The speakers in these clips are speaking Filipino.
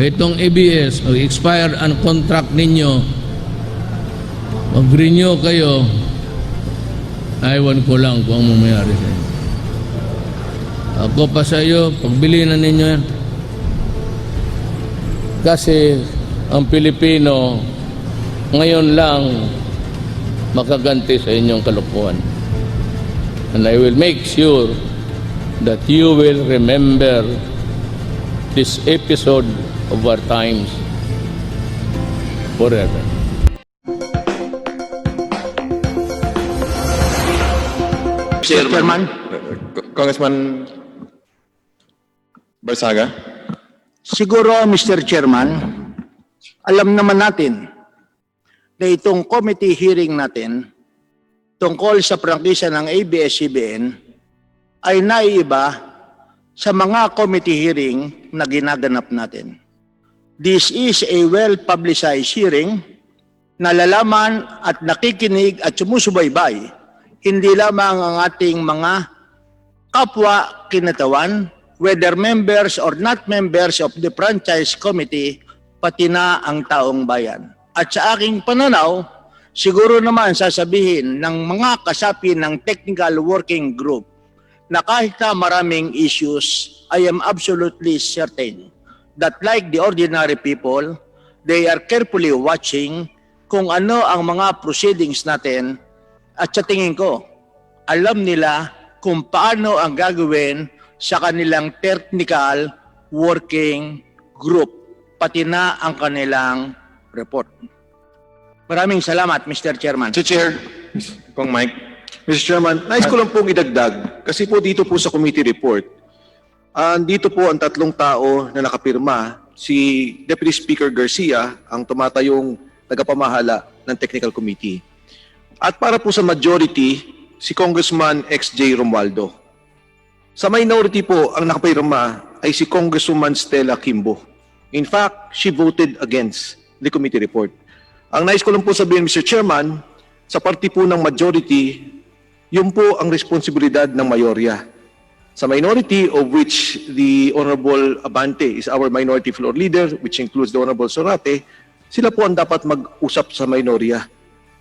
itong ABS, mag-expire ang contract ninyo, mag-renew kayo, aywan ko lang kung ang mamayari sa inyo. Ako pa sa iyo, pagbili na ninyo yan. Kasi ang Pilipino ngayon lang makaganti sa inyong kalokohan. And I will make sure that you will remember this episode of our times forever. Chairman. Congressman Barsaga. Siguro, Mr. Chairman, alam naman natin na itong committee hearing natin tungkol sa prangkisa ng ABS-CBN ay naiiba sa mga committee hearing na ginaganap natin. This is a well-publicized hearing na lalaman at nakikinig at sumusubaybay hindi lamang ang ating mga kapwa kinatawan, whether members or not members of the franchise committee, pati na ang taong bayan. At sa aking pananaw, siguro naman sasabihin ng mga kasapi ng technical working group na kahit na maraming issues, I am absolutely certain that like the ordinary people, they are carefully watching kung ano ang mga proceedings natin at sa tingin ko, alam nila kung paano ang gagawin sa kanilang technical working group, pati na ang kanilang report. Maraming salamat, Mr. Chairman. Mr. Chair, Kong Mike. Mr. Chairman, nais ko lang pong idagdag kasi po dito po sa committee report, dito po ang tatlong tao na nakapirma, si Deputy Speaker Garcia, ang tumatayong tagapamahala ng technical committee. At para po sa majority, si Congressman XJ Romualdo. Sa minority po, ang nakapirma ay si Congresswoman Stella Kimbo. In fact, she voted against the committee report. Ang nais ko lang po sabihin, Mr. Chairman, sa party po ng majority, yun po ang responsibilidad ng mayorya. Sa minority, of which the Honorable Abante is our minority floor leader, which includes the Honorable Sorate, sila po ang dapat mag-usap sa minorya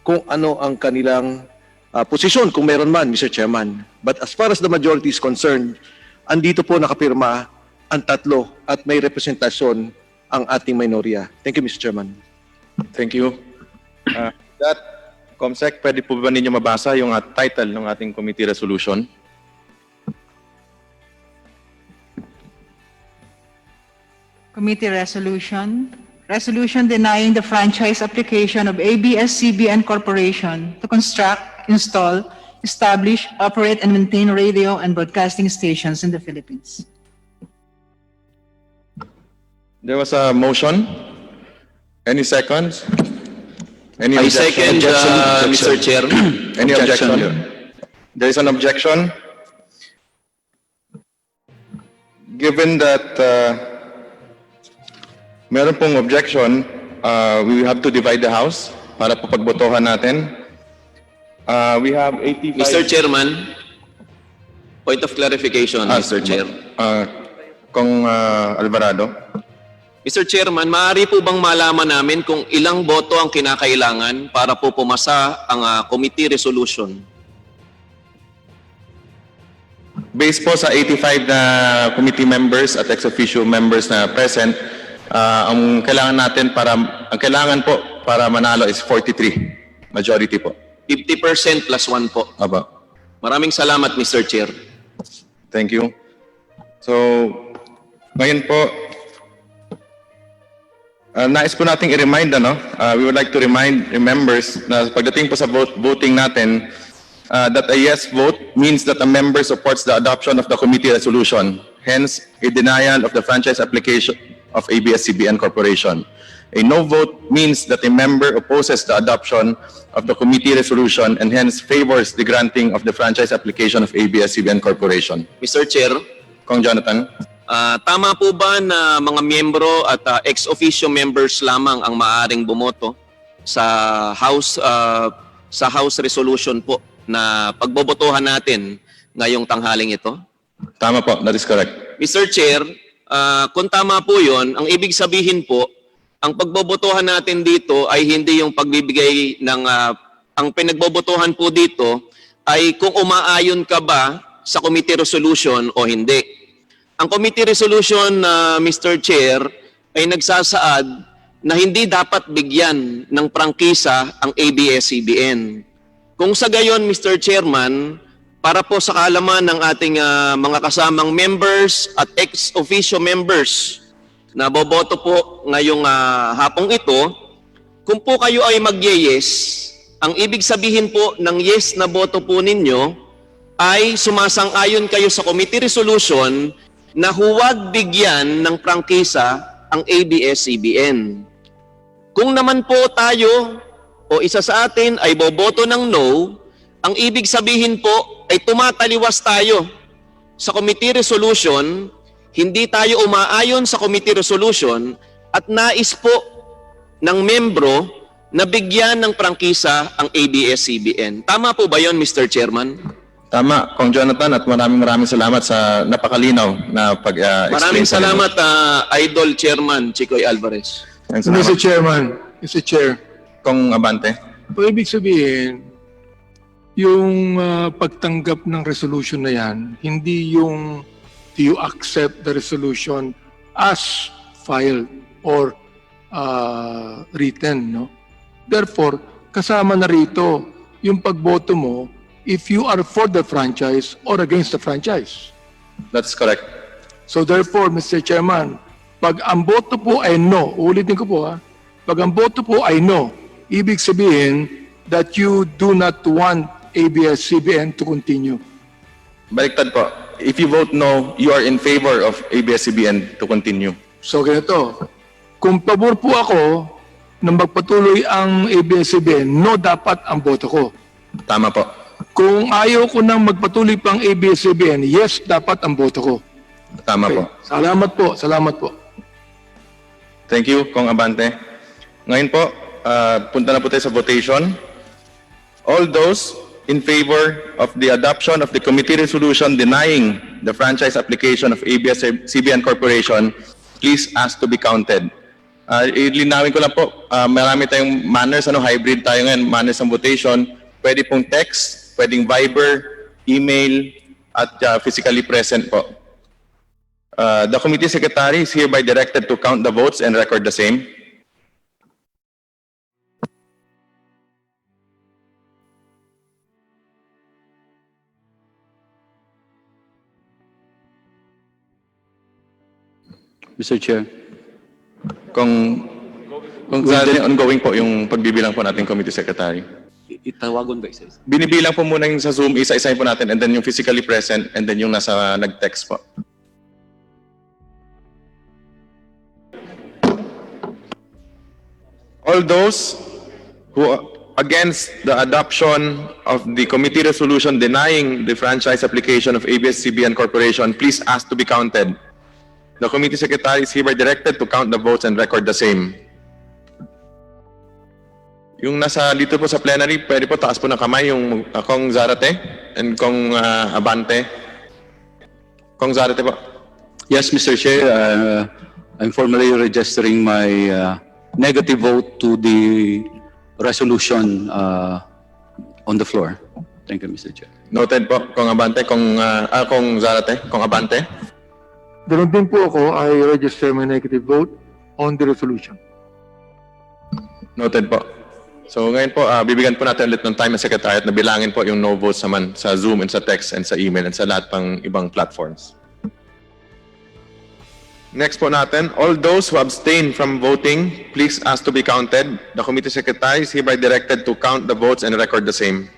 kung ano ang kanilang posisyon, kung meron man, Mr. Chairman. But as far as the majority is concerned, andito po nakapirma ang tatlo at may representasyon ang ating minorya. Thank you, Mr. Chairman. Thank you. That, Comsec, pwede po ba ninyo mabasa yung title ng ating committee resolution? Committee resolution. Resolution denying the franchise application of ABS-CBN Corporation to construct, install, establish, operate, and maintain radio and broadcasting stations in the Philippines. There was a motion. Any seconds? Any I objection? second, Mr. Chair. Any objection? Objection. There is an objection. Given that meron pong objection, we have to divide the House para po pagbotohan natin. We have 85... Mr. Chairman, point of clarification, Mr. Chair. Kong Alvarado. Mr. Chairman, maaari po bang malaman namin kung ilang boto ang kinakailangan para po pumasa ang committee resolution? Based po sa 85 na committee members at ex-officio members na present, ang kailangan po para manalo is 43. Majority po. 50% plus 1 po. Aba. Maraming salamat, Mr. Chair. Thank you. So, ngayon po, nais po nating i-remind, we would like to remind members na pagdating po sa voting natin, that a yes vote means that a member supports the adoption of the committee resolution. Hence, a denial of the franchise application of ABS-CBN Corporation. A no vote means that a member opposes the adoption of the committee resolution and hence favors the granting of the franchise application of ABS-CBN Corporation. Mr. Chair, Kong Jonathan. tama po ba na mga miyembro at ex-officio members lamang ang maaaring bumoto sa House resolution po na pagbobotohan natin ngayong tanghaling ito? Tama po, that is correct. Mr. Chair, Kung tama po yun, ang ibig sabihin po, ang pagbobotohan natin dito ay hindi yung pagbibigay ng... ang pinagbobotohan po dito ay kung umaayon ka ba sa committee resolution o hindi. Ang committee resolution, Mr. Chair, ay nagsasaad na hindi dapat bigyan ng prangkisa ang ABS-CBN. Kung sa gayon, Mr. Chairman, para po sa kaalaman ng ating mga kasamang members at ex-officio members na boboto po ngayong hapong ito, kung po kayo ay mag-yes, ang ibig sabihin po ng yes na boto po ninyo ay sumasang-ayon kayo sa committee resolution na huwag bigyan ng prangkisa ang ABS-CBN. Kung naman po tayo o isa sa atin ay boboto ng no, ang ibig sabihin po ay tumataliwas tayo sa committee resolution, hindi tayo umaayon sa committee resolution at nais po ng membro na bigyan ng prangkisa ang ABS-CBN. Tama po ba yon, Mr. Chairman? Tama, Kong Jonathan, at maraming salamat sa napakalinaw na pag-explain. Maraming salamat, Idol Chairman Chicoy Alvarez. Mr. Chairman, Mr. Chair, Kong Abante. so ibig sabihin, yung pagtanggap ng resolution na yan, hindi yung do you accept the resolution as filed or written, no? Therefore, kasama na rito yung pagboto mo if you are for the franchise or against the franchise. That's correct. So therefore, Mr. Chairman, pag ang boto po ay no, ulitin ko po pag ang boto po ay no, ibig sabihin that you do not want ABS-CBN to continue. Baliktad po. If you vote no, you are in favor of ABS-CBN to continue. So ganito, kung pabor po ako na magpatuloy ang ABS-CBN, no dapat ang boto ko. Tama po. Kung ayaw ko nang magpatuloy pang ABS-CBN, yes dapat ang boto ko. Tama po. Salamat po, salamat po. Thank you, Kong Abante. Ngayon po, punta na po tayo sa votation. All those in favor of the adoption of the committee resolution denying the franchise application of ABS-CBN Corporation, please ask to be counted. Ilinawin ko lang po, marami tayong manners, hybrid tayo ngayon, manners ng votation. Pwede pong text, pwedeng Viber, email, at physically present po. The committee secretary is hereby directed to count the votes and record the same. Mr. Chair. Kung ongoing po yung pagbibilang po natin committee secretary. Itawagon ba isa-isa? Binibilang po muna yung sa Zoom, isa-isahin po natin, and then yung physically present, and then yung nasa nag-text po. All those who against the adoption of the committee resolution denying the franchise application of ABS-CBN Corporation, please ask to be counted. The committee secretary is hereby directed to count the votes and record the same. Yung nasa dito po sa plenary, pwede po taas po ng kamay yung Kong Zarate and Kong Abante. Kong Zarate po. Yes, Mr. Chair. I'm formally registering my negative vote to the resolution on the floor. Thank you, Mr. Chair. Noted po, Kong Abante, Kong Zarate, Kong Abante. Ganun din po ako, I register my negative vote on the resolution. Noted po. So ngayon po, bibigyan po natin ulit ng time ng Secretariat na bilangin po yung no votes naman sa Zoom and sa text and sa email and sa lahat pang ibang platforms. Next po natin, all those who abstain from voting, please ask to be counted. The committee secretary is hereby directed to count the votes and record the same.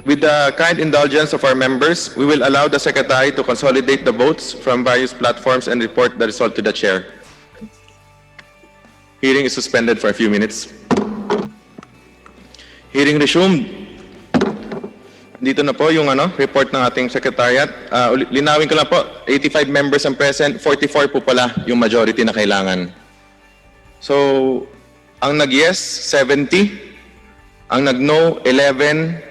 With the kind indulgence of our members, we will allow the secretary to consolidate the votes from various platforms and report the result to the chair. Hearing is suspended for a few minutes. Hearing resumed. Dito na po yung report ng ating secretariat. Linawin ko lang po, 85 members ang present, 44 po pala yung majority na kailangan. So, ang nag-yes, 70. Ang nag-no, 11.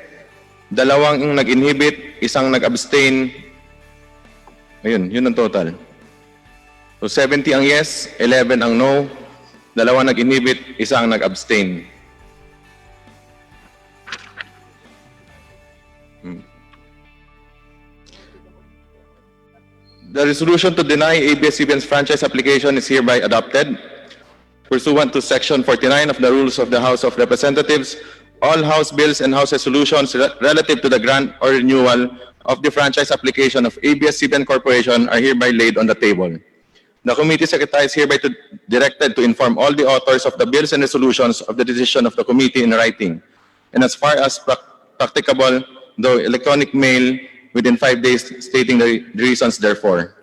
Dalawang nag-inhibit, isang nag-abstain. Ayun, yun ang total. So 70 ang yes, 11 ang no, 2 nag-inhibit, 1 ang nag-abstain. The resolution to deny ABS-CBN's franchise application is hereby adopted. Pursuant to Section 49 of the Rules of the House of Representatives, all House bills and House resolutions relative to the grant or renewal of the franchise application of ABS-CBN Corporation are hereby laid on the table. The committee secretary is hereby directed to inform all the authors of the bills and resolutions of the decision of the committee in writing, and as far as practicable, though electronic mail within 5 days stating the reasons therefore.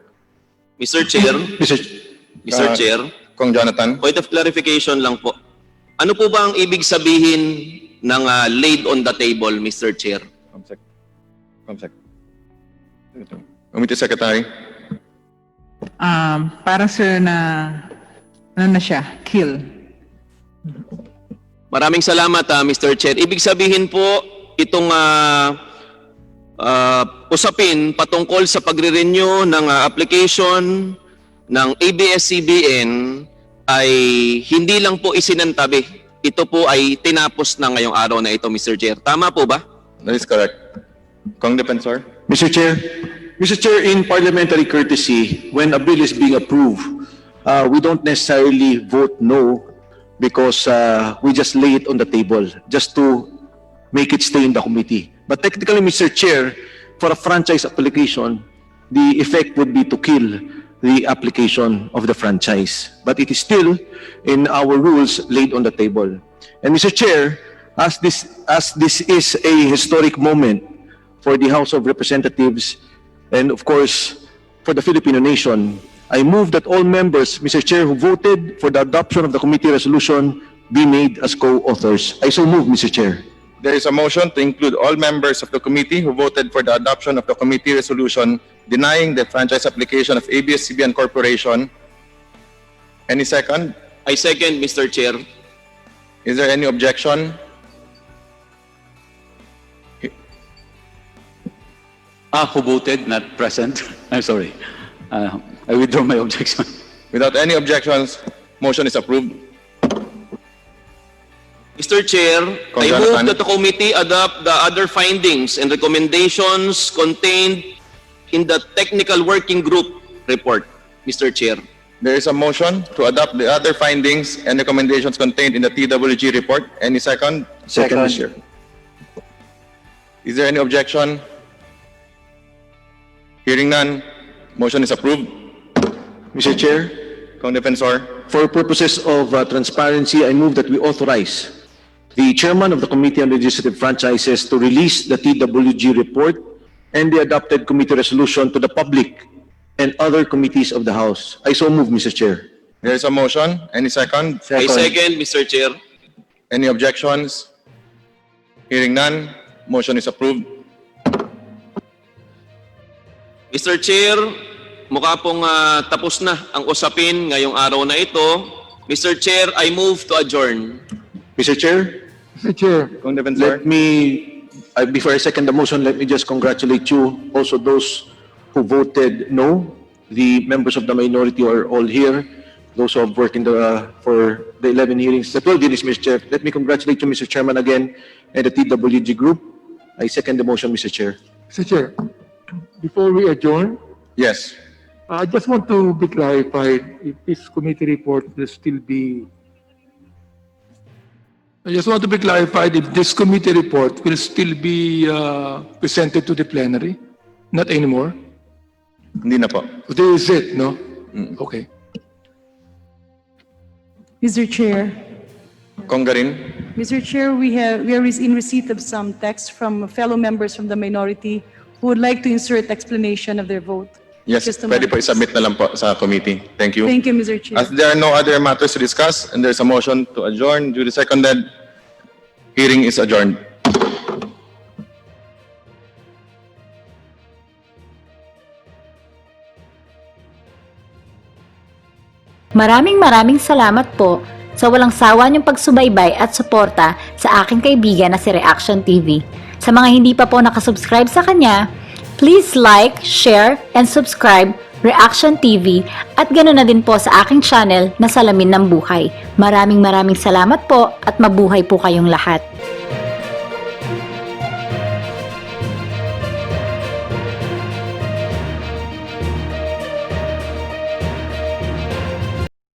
Mr. Chair, Mr. Chair, Kong Jonathan. point of clarification lang po. Ano po ba ang ibig sabihin ng laid on the table, Mr. Chair? Comsec. Committee secretary. Para sir na, ano na siya, kill. Maraming salamat, Mr. Chair. Ibig sabihin po, itong usapin patungkol sa pagre-renew ng application ng ABS-CBN ay hindi lang po isinantabi. Ito po ay tinapos na ngayong araw na ito, Mr. Chair. Tama po ba? That is correct. Kong Defensor. Mr. Chair, in parliamentary courtesy, when a bill is being approved, we don't necessarily vote no because we just lay it on the table just to make it stay in the committee. But technically, Mr. Chair, for a franchise application, the effect would be to kill the application of the franchise. But it is still in our rules laid on the table. And Mr. Chair, as this is a historic moment for the House of Representatives and of course for the Filipino nation, I move that all members, Mr. Chair, who voted for the adoption of the committee resolution be made as co-authors. I so move, Mr. Chair. There is a motion to include all members of the committee who voted for the adoption of the committee resolution denying the franchise application of ABS-CBN Corporation. Any second? I second, Mr. Chair. Is there any objection? Who voted, not present? I'm sorry. I withdraw my objection. Without any objections, motion is approved. Mr. Chair, I Jonathan. move that the committee adopt the other findings and recommendations contained in the technical working group report, Mr. Chair. There is a motion to adopt the other findings and recommendations contained in the TWG report. Any second? Second, Mr. Chair. Is there any objection? Hearing none, motion is approved. Mr. Chair, Kong Defensor. for purposes of transparency, I move that we authorize the chairman of the Committee on Legislative Franchises to release the TWG report and the adopted committee resolution to the public and other committees of the House. I so move, Mr. Chair. There is a motion. Any second? I second, Mr. Chair. Any objections? Hearing none, motion is approved. Mr. Chair, mukha pong tapos na ang usapin ngayong araw na ito. Mr. Chair, I move to adjourn. Mr. Chair, Mr. Chair, Kong Defensor. let me, before I second the motion, let me just congratulate you, also those who voted no. The members of the minority are all here. Those who have worked for the 11 hearings, the 12 hearings, Mr. Chair. Let me congratulate you, Mr. Chairman, again, and the TWG group. I second the motion, Mr. Chair. Mr. Chair, before we adjourn, Yes. I just want to be clarified if this committee report will still be. I just want to be clarified if this committee report will still be presented to the plenary, not anymore. Hindi na po. This is it, no? Okay. Mr. Chair, Kong Garin. Mr. Chair, we are in receipt of some text from fellow members from the minority who would like to insert explanation of their vote. Yes, Just a pwede moment. po i-submit na lang po sa committee. Thank you. Thank you, Mr. Chair. As there are no other matters to discuss and there's a motion to adjourn, duly seconded, hearing is adjourned. Maraming salamat po sa walang sawa niyong pagsubaybay at suporta sa aking kaibigan na si Reaksyon TV. Sa mga hindi pa po nakasubscribe sa kanya, Please like, share, and subscribe Reaksyon TV at ganoon na din po sa aking channel na Salamin ng Buhay. Maraming salamat po at mabuhay po kayong lahat.